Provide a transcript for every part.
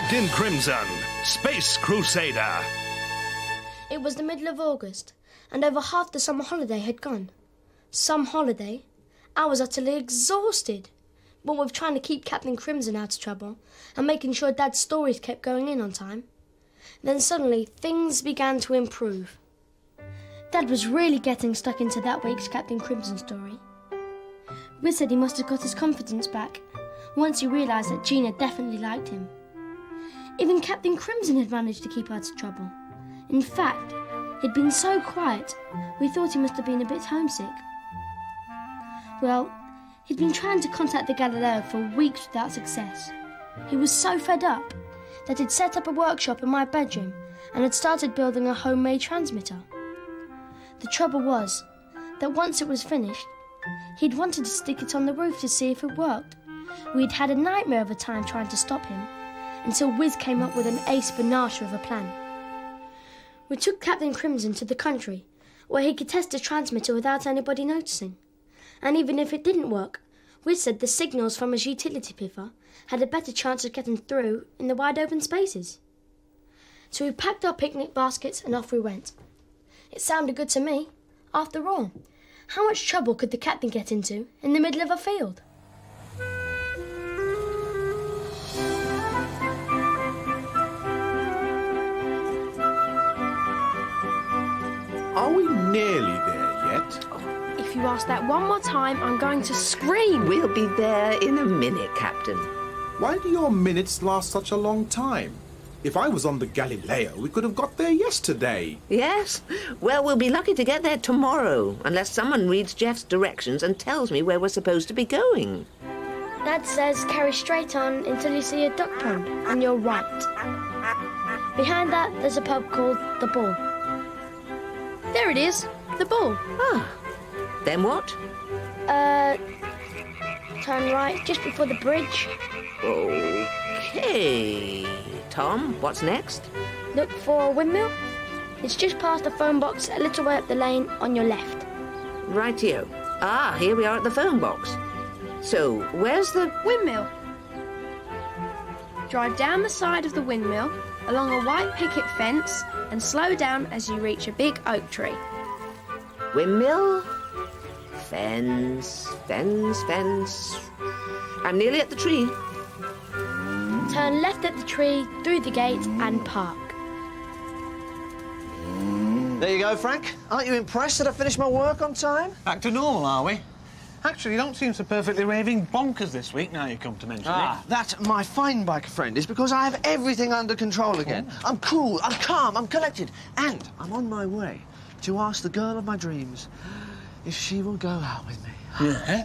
Captain Crimson, Space Crusader. It was the middle of August, and over half the summer holiday had gone. Some holiday? I was utterly exhausted. What with trying to keep Captain Crimson out of trouble and making sure Dad's stories kept going in on time. Then suddenly things began to improve. Dad was really getting stuck into that week's Captain Crimson story. Wiz said he must have got his confidence back once he realised that Gina definitely liked him. Even Captain Crimson had managed to keep out of trouble. In fact, he'd been so quiet, we thought he must have been a bit homesick. Well, he'd been trying to contact the Galileo for weeks without success. He was so fed up that he'd set up a workshop in my bedroom and had started building a homemade transmitter. The trouble was that once it was finished, he'd wanted to stick it on the roof to see if it worked. We'd had a nightmare of a time trying to stop him, until Wiz came up with an ace banana of a plan. We took Captain Crimson to the country, where he could test the transmitter without anybody noticing. And even if it didn't work, Wiz said the signals from his utility piffer had a better chance of getting through in the wide open spaces. So we packed our picnic baskets and off we went. It sounded good to me. After all, how much trouble could the captain get into in the middle of a field? Are we nearly there yet? If you ask that one more time, I'm going to scream. We'll be there in a minute, Captain. Why do your minutes last such a long time? If I was on the Galileo, we could have got there yesterday. Yes? Well, we'll be lucky to get there tomorrow, unless someone reads Jeff's directions and tells me where we're supposed to be going. Dad says carry straight on until you see a duck pond on your right. Behind that, there's a pub called The Bull. There it is, the ball. Ah, then what? Turn right just before the bridge. Okay. Tom, what's next? Look for a windmill. It's just past the phone box a little way up the lane on your left. Rightio. Ah, here we are at the phone box. So, where's the... Windmill. Drive down the side of the windmill, along a white picket fence, and slow down as you reach a big oak tree. Windmill? Fence, fence, fence. I'm nearly at the tree. Turn left at the tree, through the gate, and park. There you go, Frank. Aren't you impressed that I finished my work on time? Back to normal, are we? Actually, you don't seem so perfectly raving bonkers this week, now you come to mention it. That, my fine bike friend, is because I have everything under control again. Oh. I'm cool, I'm calm, I'm collected, and I'm on my way to ask the girl of my dreams if she will go out with me. Yeah?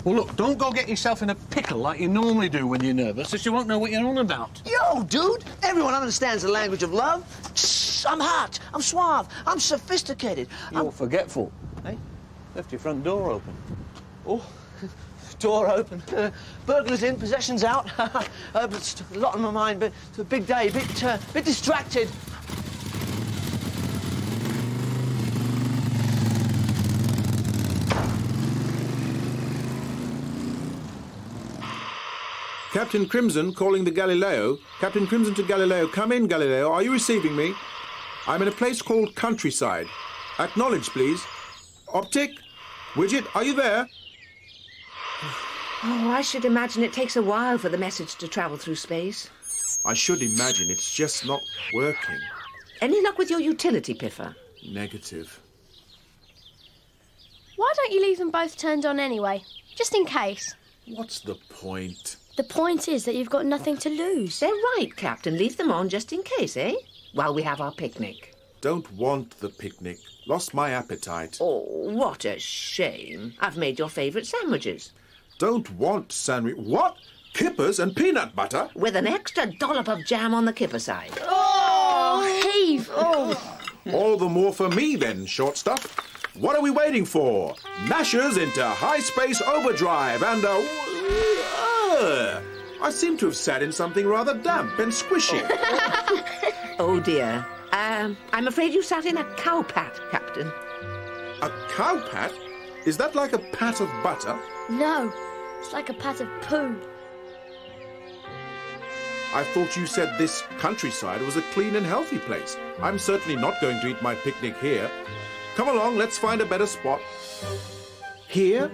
Well, look, don't go get yourself in a pickle like you normally do when you're nervous, so you won't know what you're on about. Yo, dude, everyone understands the language of love. Shh, I'm hot, I'm suave, I'm sophisticated. You're forgetful. Hey, left your front door open. Oh, door open. Burglars in, possessions out. But a lot on my mind, but it's a big day, bit distracted. Captain Crimson calling the Galileo. Captain Crimson to Galileo. Come in, Galileo. Are you receiving me? I'm in a place called Countryside. Acknowledge, please. Optic? Widget, are you there? Oh, I should imagine it takes a while for the message to travel through space. I should imagine it's just not working. Any luck with your utility piffer? Negative. Why don't you leave them both turned on anyway? Just in case. What's the point? The point is that you've got nothing to lose. They're right, Captain. Leave them on just in case, eh? While we have our picnic. Don't want the picnic. Lost my appetite. Oh, what a shame. I've made your favourite sandwiches. Don't want sandwich. What? Kippers and peanut butter? With an extra dollop of jam on the kipper side. Oh, heave! Oh. All the more for me then, short stuff. What are we waiting for? Nashers into high space overdrive and I seem to have sat in something rather damp and squishy. Oh dear. I'm afraid you sat in a cow pat, Captain. A cow pat? Is that like a pat of butter? No, it's like a pat of poo. I thought you said this countryside was a clean and healthy place. I'm certainly not going to eat my picnic here. Come along, let's find a better spot. Here?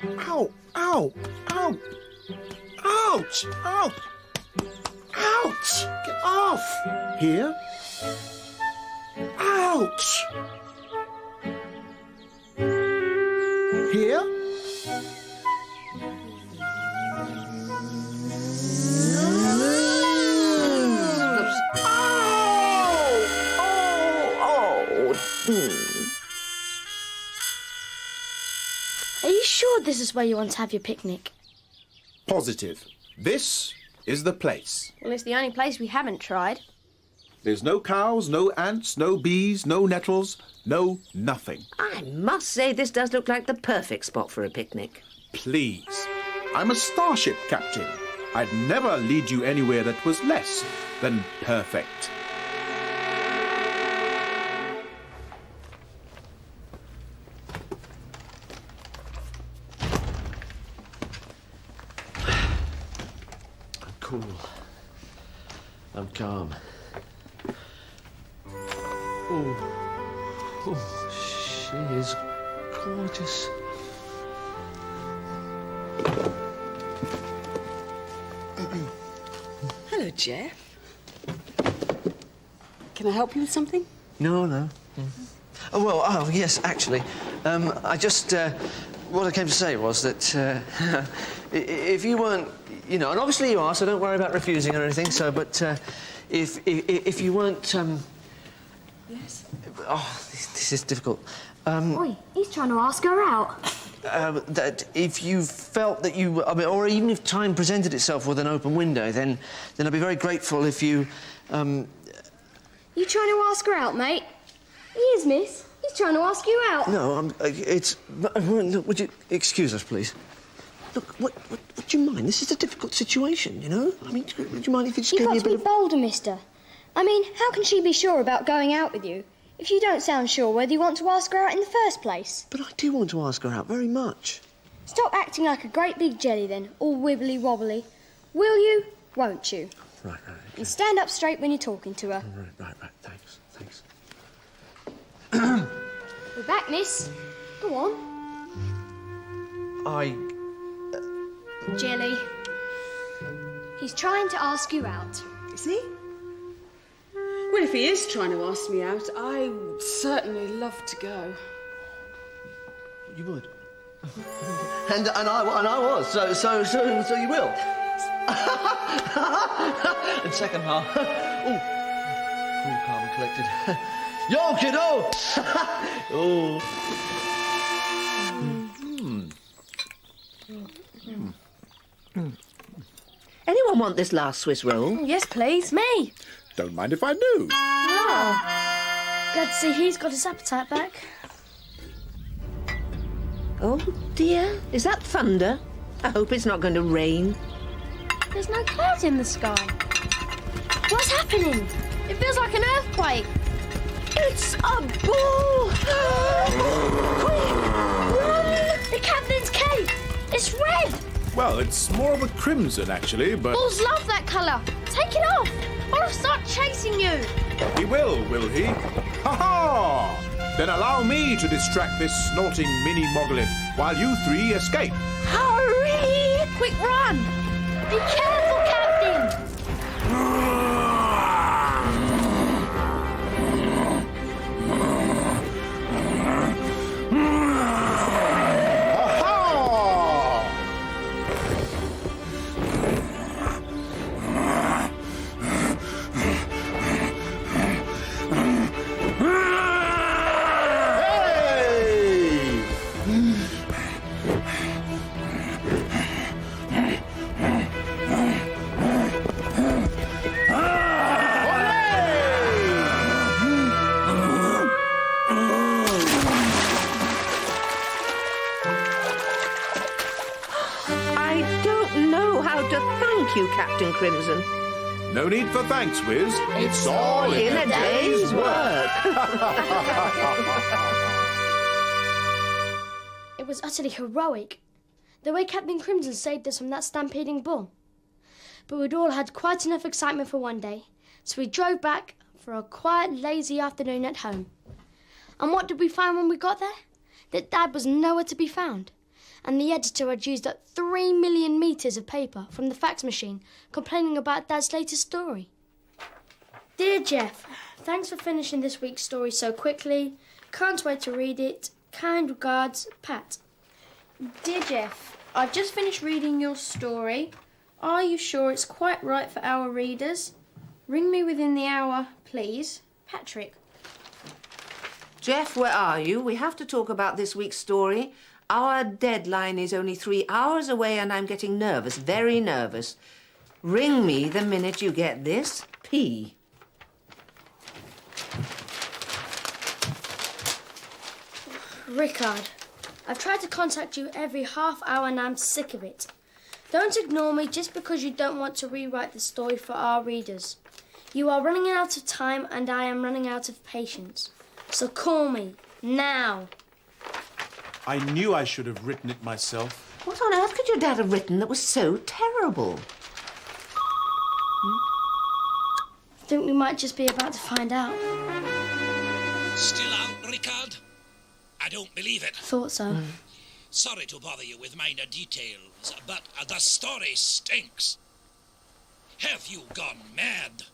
Ow! Ow! Ow! Ouch! Ow! Ouch! Get off! Here? Ouch! Here? Are you sure this is where you want to have your picnic? Positive. This is the place. Well, it's the only place we haven't tried. There's no cows, no ants, no bees, no nettles, no nothing. I must say this does look like the perfect spot for a picnic. Please. I'm a starship captain. I'd never lead you anywhere that was less than perfect. I'm cool. I'm calm. Oh, she is gorgeous. Hello, Jeff. Can I help you with something? No. Oh, yes, actually. I just... what I came to say was that if you weren't... You know, and obviously you are, so don't worry about refusing or anything, so, but if you weren't... Yes. Oh, this is difficult. Oi, he's trying to ask her out. That if you felt that you... I mean, or even if time presented itself with an open window, then I'd be very grateful if you... You trying to ask her out, mate? He is, miss. He's trying to ask you out. No, it's... Look, would you excuse us, please? Look, what do you mind? This is a difficult situation, you know? I mean, would you mind if you just You've gave got me a to bit be of... bolder, mister. I mean, how can she be sure about going out with you if you don't sound sure whether you want to ask her out in the first place? But I do want to ask her out very much. Stop acting like a great big jelly then, all wibbly-wobbly. Will you, won't you? Right. And stand up straight when you're talking to her. Right. Thanks. We're back, miss. Go on. Jelly. He's trying to ask you out. Is he? Well, if he is trying to ask me out, I would certainly love to go. You would? and I was, so you will? And second half... Oh, cool, calm and collected. Yo, kiddo! Oh. Anyone want this last Swiss roll? Yes, please. Me. Don't mind if I do. Glad to see he's got his appetite back. Oh, dear. Is that thunder? I hope it's not going to rain. There's no clouds in the sky. What's happening? It feels like an earthquake. It's a bull! Quick! Run! The captain's cape! It's red! Well, it's more of a crimson, actually, but... Bulls love that colour. Take it off, or I'll start chasing you. He will he? Ha-ha! Then allow me to distract this snorting mini-mogolith while you three escape. Hurry! Quick, run! Be careful, Captain! Thank you, Captain Crimson. No need for thanks, Wiz. It's all in a day's work. It was utterly heroic. The way Captain Crimson saved us from that stampeding bull. but we'd all had quite enough excitement for one day, so we drove back for a quiet, lazy afternoon at home. And what did we find when we got there? That Dad was nowhere to be found, and the editor had used up 3 million metres of paper from the fax machine complaining about Dad's latest story. Dear Jeff, thanks for finishing this week's story so quickly. Can't wait to read it. Kind regards, Pat. Dear Jeff, I've just finished reading your story. Are you sure it's quite right for our readers? Ring me within the hour, please. Patrick. Jeff, where are you? We have to talk about this week's story. Our deadline is only 3 hours away and I'm getting nervous, very nervous. Ring me the minute you get this. P. Rickard, I've tried to contact you every half hour and I'm sick of it. Don't ignore me just because you don't want to rewrite the story for our readers. You are running out of time and I am running out of patience. So call me, now. I knew I should have written it myself. What on earth could your dad have written that was so terrible? I think we might just be about to find out. Still out, Rickard? I don't believe it. Thought so. Sorry to bother you with minor details, but the story stinks. Have you gone mad?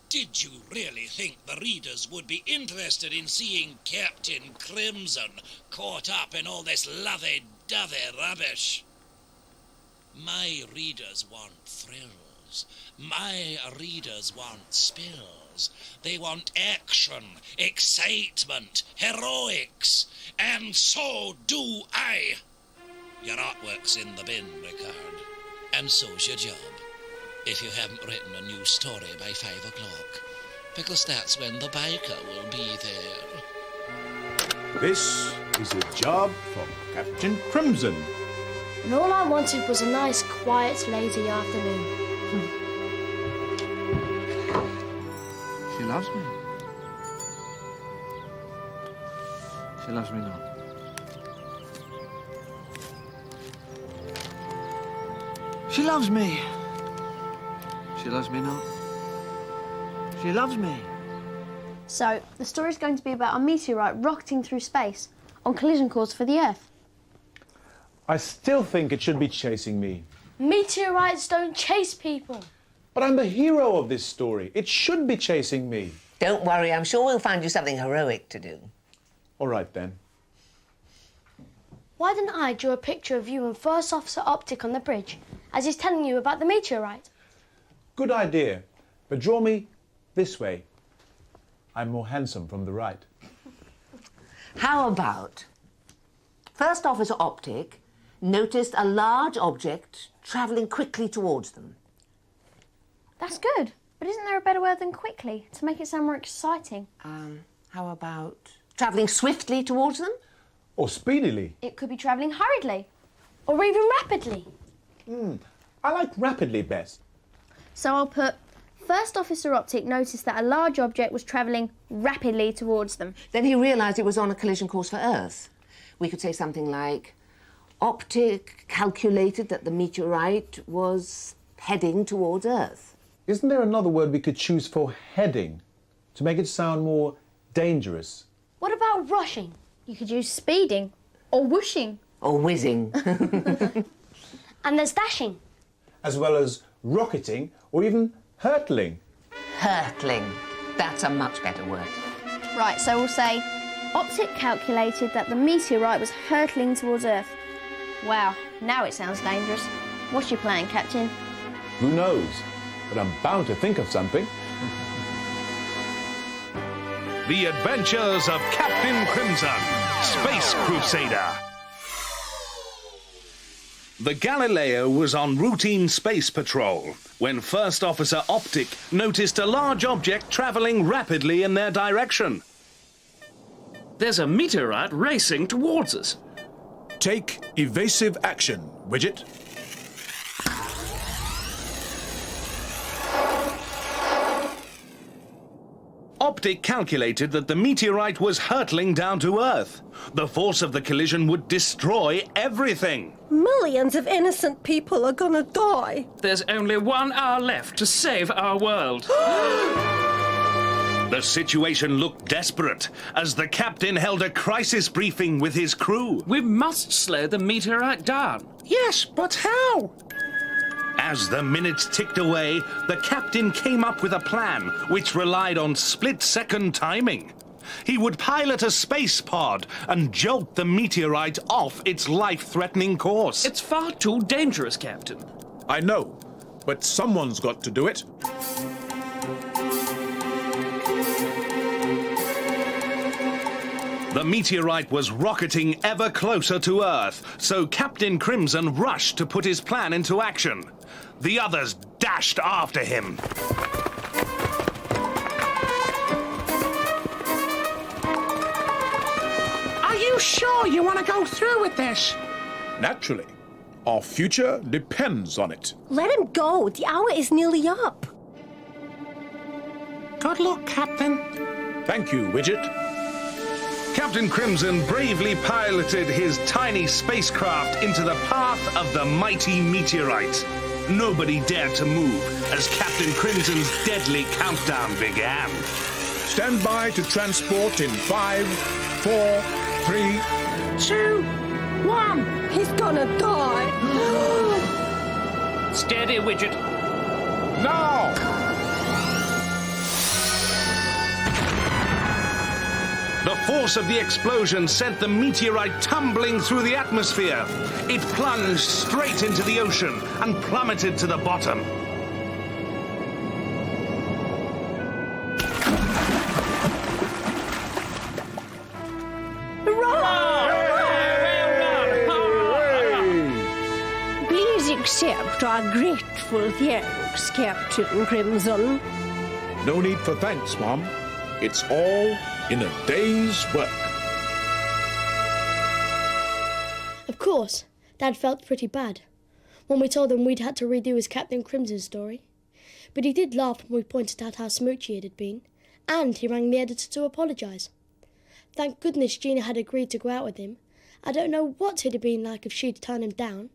Did you really think the readers would be interested in seeing Captain Crimson caught up in all this lovey-dovey rubbish? My readers want thrills. My readers want spills. They want action, excitement, heroics. And so do I. Your artwork's in the bin, Rickard. And so's your job. If you haven't written a new story by 5 o'clock. Because that's when the biker will be there. This is a job for Captain Crimson. And all I wanted was a nice, quiet, lazy afternoon. She loves me. She loves me not. She loves me. She loves me not. She loves me. So, the story's going to be about a meteorite rocketing through space on collision course for the Earth. I still think it should be chasing me. Meteorites don't chase people. But I'm the hero of this story. It should be chasing me. Don't worry, I'm sure we'll find you something heroic to do. All right, then. Why didn't I draw a picture of you and First Officer Optic on the bridge as he's telling you about the meteorite? Good idea. But draw me this way. I'm more handsome from the right. How about First Officer Optic noticed a large object travelling quickly towards them. That's good, but isn't there a better word than quickly to make it sound more exciting? How about travelling swiftly towards them? Or speedily. It could be travelling hurriedly. Or even rapidly. I like rapidly best. So I'll put, First Officer Optic noticed that a large object was travelling rapidly towards them. Then he realised it was on a collision course for Earth. We could say something like, Optic calculated that the meteorite was heading towards Earth. Isn't there another word we could choose for heading to make it sound more dangerous? What about rushing? You could use speeding or whooshing. Or whizzing. And there's dashing. As well as rocketing or even hurtling. Hurtling. That's a much better word. Right, so we'll say, Optic calculated that the meteorite was hurtling towards Earth. Wow, now it sounds dangerous. What's your plan, Captain? Who knows? But I'm bound to think of something. The Adventures of Captain Crimson, Space Crusader. The Galileo was on routine space patrol when First Officer Optic noticed a large object travelling rapidly in their direction. There's a meteorite racing towards us. Take evasive action, Widget. Optic calculated that the meteorite was hurtling down to Earth. The force of the collision would destroy everything. Millions of innocent people are gonna die. There's only 1 hour left to save our world. The situation looked desperate as the captain held a crisis briefing with his crew. We must slow the meteorite down. Yes, but how? As the minutes ticked away, the captain came up with a plan which relied on split-second timing. He would pilot a space pod and jolt the meteorite off its life-threatening course. It's far too dangerous, Captain. I know, but someone's got to do it. The meteorite was rocketing ever closer to Earth, so Captain Crimson rushed to put his plan into action. The others dashed after him. Are you sure you want to go through with this? Naturally. Our future depends on it. Let him go. The hour is nearly up. Good luck, Captain. Thank you, Widget. Captain Crimson bravely piloted his tiny spacecraft into the path of the mighty meteorite. Nobody dared to move as Captain Crimson's deadly countdown began. Stand by to transport in 5, 4, 3... 2, 1. He's gonna die. Steady, Widget. Now! The force of the explosion sent the meteorite tumbling through the atmosphere. It plunged straight into the ocean and plummeted to the bottom. Please accept our grateful thanks, Captain Crimson. No need for thanks, Mom. It's all in a day's work. Of course, Dad felt pretty bad when we told him we'd had to redo his Captain Crimson story. But he did laugh when we pointed out how smoochy it had been, and he rang the editor to apologise. Thank goodness Gina had agreed to go out with him. I don't know what he'd have been like if she'd turned him down.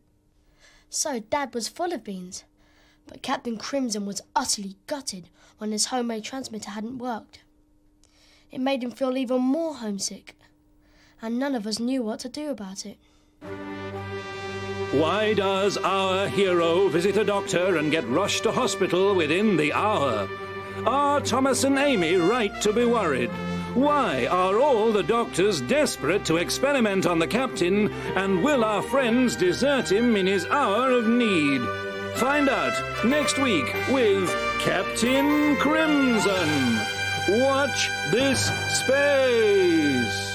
So Dad was full of beans, but Captain Crimson was utterly gutted when his homemade transmitter hadn't worked. It made him feel even more homesick, and none of us knew what to do about it. Why does our hero visit a doctor and get rushed to hospital within the hour? Are Thomas and Amy right to be worried? Why are all the doctors desperate to experiment on the captain, and will our friends desert him in his hour of need? Find out next week with Captain Crimson. Watch this space.